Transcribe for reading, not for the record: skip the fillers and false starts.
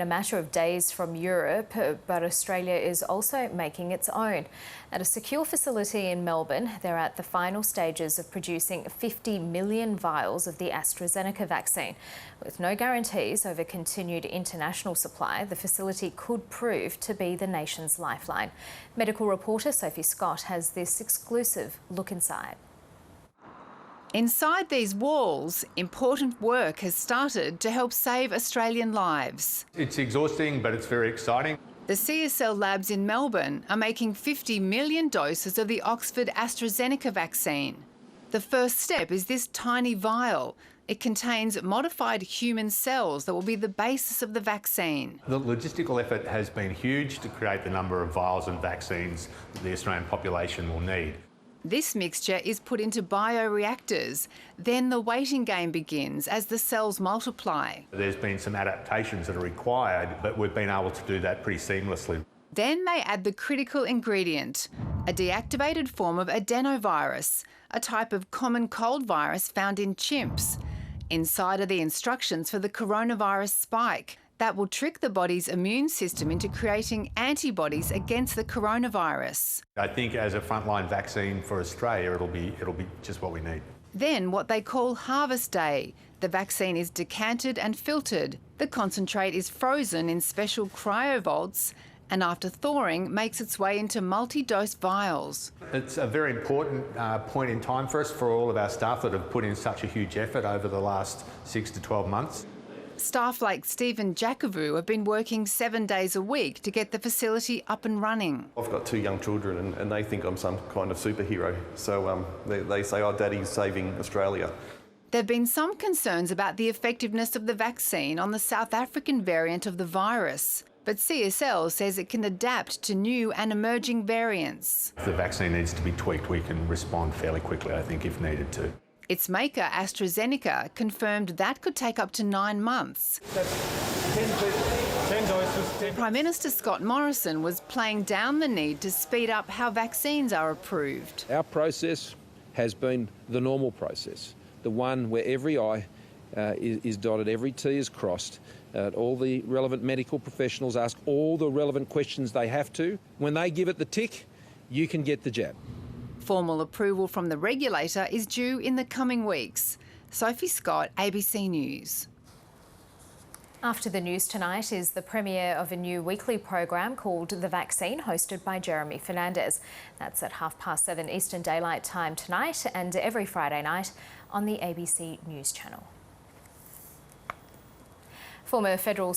A matter of days from Europe, but Australia is also making its own. At a secure facility in Melbourne, they're at the final stages of producing 50 million vials of the AstraZeneca vaccine. With no guarantees over continued international supply, the facility could prove to be the nation's lifeline. Medical reporter Sophie Scott has this exclusive look inside. Inside these walls, important work has started to help save Australian lives. It's exhausting, but it's very exciting. The CSL labs in Melbourne are making 50 million doses of the Oxford AstraZeneca vaccine. The first step is this tiny vial. It contains modified human cells that will be the basis of the vaccine. The logistical effort has been huge to create the number of vials and vaccines that the Australian population will need. This mixture is put into bioreactors. Then the waiting game begins as the cells multiply. There's been some adaptations that are required, but we've been able to do that pretty seamlessly. Then they add the critical ingredient, a deactivated form of adenovirus, a type of common cold virus found in chimps. Inside are the instructions for the coronavirus spike that will trick the body's immune system into creating antibodies against the coronavirus. I think as a frontline vaccine for Australia, it'll be just what we need. Then what they call harvest day. The vaccine is decanted and filtered. The concentrate is frozen in special cryovaults and after thawing makes its way into multi-dose vials. It's a very important point in time for us, for all of our staff that have put in such a huge effort over the last 6 to 12 months. Staff like Stephen Jakovu have been working 7 days a week to get the facility up and running. I've got 2 young children and they think I'm some kind of superhero. So they say, oh, Daddy's saving Australia. There have been some concerns about the effectiveness of the vaccine on the South African variant of the virus. But CSL says it can adapt to new and emerging variants. If the vaccine needs to be tweaked, we can respond fairly quickly, I think, if needed to. Its maker, AstraZeneca, confirmed that could take up to 9 months. That's 10 doses. Prime Minister Scott Morrison was playing down the need to speed up how vaccines are approved. Our process has been the normal process, the one where every I is dotted, every T is crossed. All the relevant medical professionals ask all the relevant questions they have to. When they give it the tick, you can get the jab. Formal approval from the regulator is due in the coming weeks. Sophie Scott, ABC News. After the news tonight is the premiere of a new weekly program called The Vaccine, hosted by Jeremy Fernandez. That's at 7:30 Eastern Daylight Time tonight and every Friday night on the ABC News Channel. Former federal